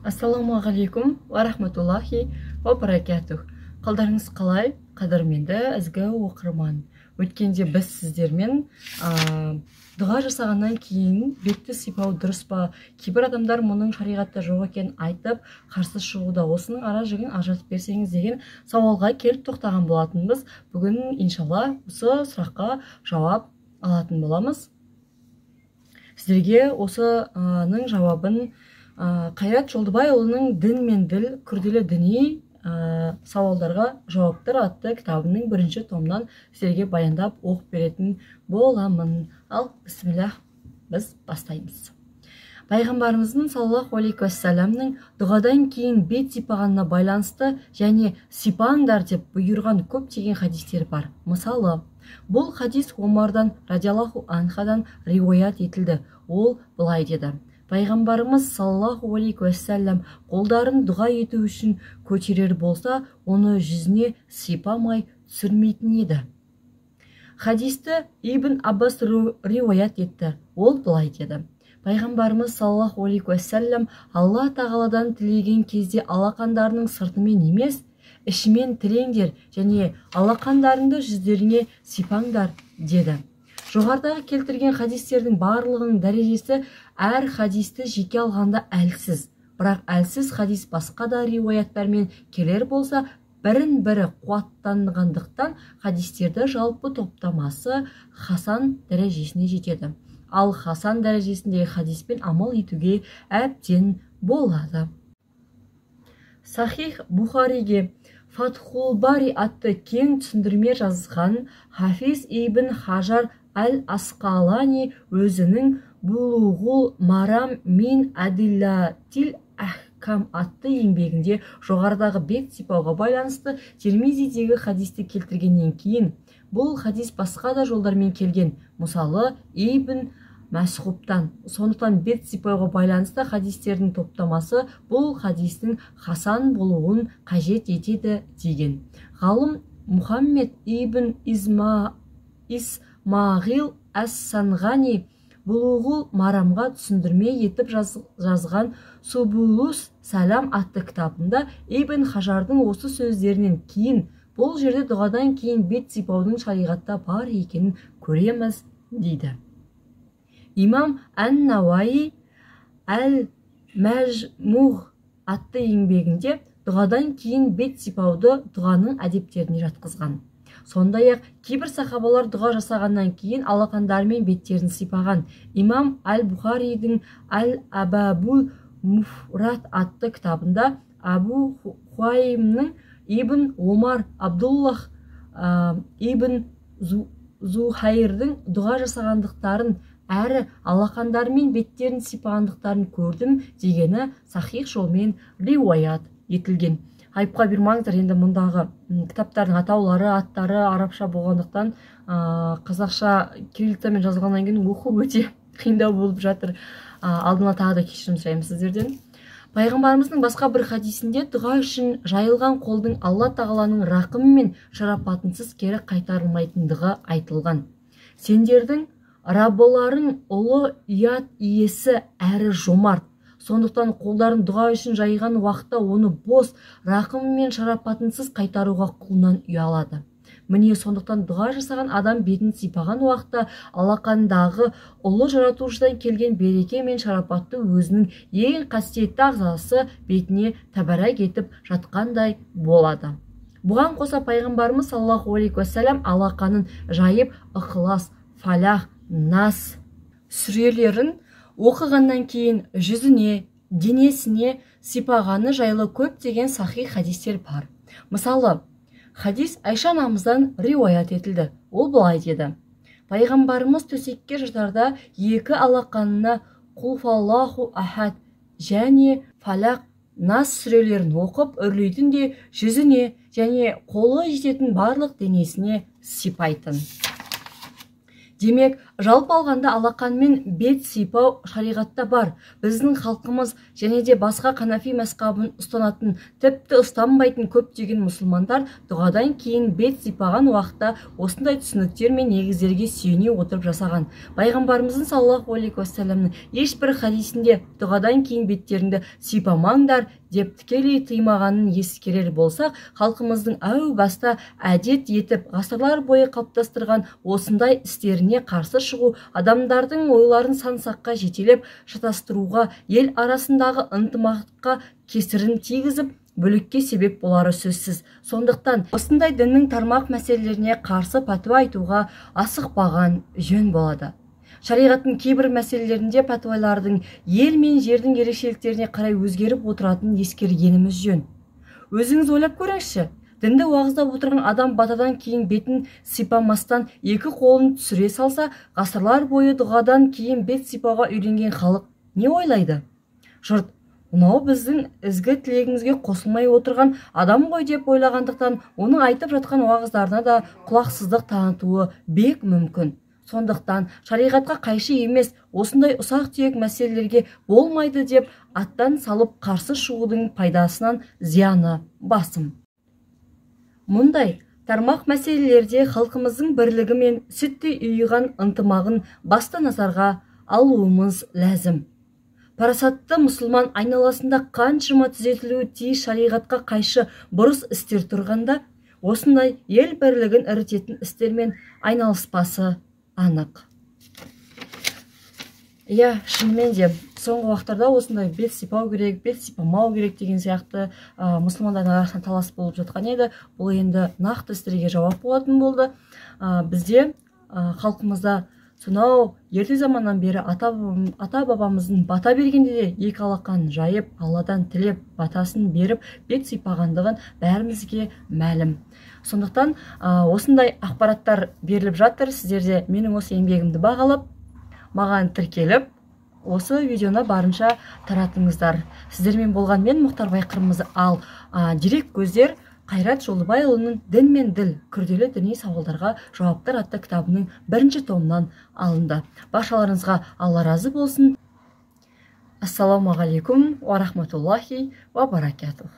Ассалаумағалейкум ва рахматуллахи ва баракатух. Қалдарыңыз қалай, қадірменді ізгі оқырман? Өткенде біз сіздермен дұға жасағаннан кейін бетті сипау дұрыс па? Кейбір адамдар мұның шариғатта жоқ екенін айтып, қарсы шығуда. Осының ара жігін ажыратып берсеңіз деген сауалға келіп тоқтаған болатынбыз. Бүгін иншалла осы сұраққа жауап алатын боламыз. Сіздерге осының жауабын Қайрат Жолдыбайұлының «Дін мен діл. Күрделі діни сауалдарға жауаптар» атты кітабының 1-ші томнан сіздерге баяндап оқып беретін боламын. Ал, бісміллах, біз бастаймыз. Пайғамбарымыздың саллаллаху алейхи уассаламның дұғадан кейін бет сипағанына байланысты және сипаңдар деп бұйырған көптеген хадистер бар. Мысалы, бұл хадис Омардан радиаллаху анхадан риуаят етілді. Ол былай деді: Пайғамбарымыз саллаллаху алейхи уассалам қолдарын дұға ету үшін көтерер болса, оны жүзіне сипамай түсірмейтін еді. Хадисті Ибн Аббас риуаят етті. Ол былай деді: Пайғамбарымыз саллаллаху алейхи уассалам Алла тағаладан тілеген кезде алақандарының сыртымен емес, ішімен тілеңдер және алақандарыңды жүздеріңе сипаңдар деді. Жоғарыдағы келтірген хадистердің барлығының дәрежесі әр хадисті жеке алғанда әлсіз. Бірақ әлсіз хадис басқа да риуаяттармен келер болса, бірін-бірі қуаттанғандықтан хадистерді жалпы топтамасы хасан дәрежесіне жетеді. Ал хасан дәрежесіндегі хадиспен амал етуге әбден болады. Сахих Бухариге Фатхул Бари атты кең түсіндірме жазған Хафиз ибн Хажар Әл-Асқалани өзінің Булуғул Марам мин Адиллатил Ахкам атты еңбегінде жоғарыдағы бет сипауға байланысты Тирмизидегі хадисті келтіргеннен кейін бұл хадис басқа да жолдармен келген, мысалы Ибн Мәсғубтан. Сондықтан бет сипауға байланысты хадистердің топтамасы бұл хадистің хасан болуын қажет етеді деген. Ғалым Мұхаммед ибн Исмағил әс-Санғани Булуғул Марамға түсіндірме етіп жазған Субулус Сәлам атты кітабында Ибн Хажардың осы сөздерінен кейін бұл жерде дұғадан кейін бет сипаудың шариғатта бар екенін көреміз дейді. Имам Ан-Науаи Әл-Мәжмуғ атты еңбегінде дұғадан кейін бет сипауды дұғаның әдептеріне жатқызған. Сондай-ақ кейбір сахабалар дұға жасағаннан кейін алақандарымен беттерін сипаған. Имам Әл-Бухаридің Әл-Абабул Муфрат атты кітабында Абу Хуаймның Ибн Омар Абдуллах Ибн Зухайрдің дұға жасағандықтарын әрі алақандарымен беттерін сипағандықтарын көрдім дегені сахих жолмен риуаят етілген. Айыпқа бермаңыздар, енді мұндағы кітаптардың атаулары, аттары арабша болғандықтан қазақша кириллицамен жазылғаннан кейін оқу өте қиындау болып жатыр. Алдына тағы да кешірім сұраймын сіздерден. Пайғамбарымыздың басқа бір хадисінде дұға үшін жайылған қолдың Алла тағаланың рақымы мен шарапатынсыз кері қайтарылмайтындығы айтылған. Сендердің Раббыларың ұлы ұят иесі әрі жомарт. Сондықтан қолдарын дұға үшін жайған уақытта оны бос, рақымы мен шарапатынсыз қайтаруға құлынан ұялады. Міне сондықтан дұға жасаған адам бетін сипаған уақытта алақандағы ұлы жаратушыдан келген береке мен шарапатты өзінің ең қасиетті ағзасы бетіне тәбәрәк етіп жатқандай болады. Бұған қоса пайғамбарымыз саллаллаху алейхи уассалам алақанын жайып Ықылас, Фалах, Нас сүрелерін оқығаннан кейін жүзіне, денесіне сипағаны жайлы көптеген сахих хадистер бар. Мысалы, хадис Айша анамыздан риуаят етілді. Ол былай деді: Пайғамбарымыз төсекке жатарда екі алақанына Құлфаллаху ахад және Фалақ, Нас сүрелерін оқып үрлейтін де жүзіне және қолы жететін барлық денесіне сипайтын. Демек, Жалпы алғанда алақанмен бет сипау шариғатта бар. Біздің халқымыз және де басқа ханафи мазхабын ұстанатын, тіпті ұстанбайтын көптеген мұсылмандар дұғадан кейін бет сипаған уақытта осындай түсініктер мен негіздерге сүйене отырып жасаған. Пайғамбарымыздың саллаллаху алейхи уассаламның ешбір хадисінде дұғадан кейін беттеріңді сипамаңдар деп тікелей тыймағанын ескерер болсақ, халқымыздың әу баста әдет етіп ғасырлар бойы қалыптастырған осындай істеріне қарсы шығу адамдардың ойларын сан-саққа жетелеп шатастыруға, ел арасындағы ынтымаққа кесірін тигізіп бүлікке себеп болары сөзсіз. Сондықтан осындай діннің тармақ мәселелеріне қарсы пәтуа айтуға асықпаған жөн болады. Шариғаттың кейбір мәселелерінде пәтуалардың ел мен жердің ерекшеліктеріне қарай өзгеріп отыратынын ескергеніміз жөн. Өзіңіз ойлап көріңізші, дінді уағыздап отырған адам батадан кейін бетін сипамастан екі қолын түсіре салса, ғасырлар бойы дұғадан кейін бет сипауға үйренген халық не ойлайды? Жұрт, мынау біздің ізгі тілегімізге қосылмай отырған адам ғой деп ойлағандықтан, оның айтып жатқан уағыздарына да құлақсыздық танытуы бек мүмкін. Сондықтан шариғатқа қайшы емес, осындай ұсақ-түйек мәселелерге болмайды деп аттан салып қарсы шығудың пайдасынан зияны басым. Мұндай тармақ мәселелерде халқымыздың бірлігі мен сүттей ұйыған ынтымағын басты назарға алуымыз ләзім. Парасатты мұсылман айналасында қаншама түзетілуі тиіс шариғатқа қайшы бұрыс істер тұрғанда, осындай ел бірлігін ірітетін істермен айналыспасы анық. Шынымен де соңғы уақыттарда осындай бет сипау керек, бет сипамау керек деген сияқты мұсылмандардың арасында талас болып жатқан еді. Бұл енді нақты істерге жауап болатын болды. Бізде халқымызда сонау ерте заманнан бері ата бабамыздың бата бергенде де екі алақан жайып, Алладан тілеп, батасын беріп, бет сипағандығын бәрімізге мәлім. Сондықтан осындай ақпараттар беріліп жатыр. Сіздер де менің осы еңбегімді бағалап, маған тіркеліп, осы видеоны барынша таратыңыздар. Сіздермен болған мен Мұхтарбай Қырмызы, ал дерек көздер Қайрат Жолдыбайұлының «Дін мен діл. Күрделі діни сауалдарға жауаптар» атты кітабының 1-ші томынан алынды. Баршаларыңызға Алла разы болсын. Ассаламу алейкум ва рахматуллахи ва баракатух.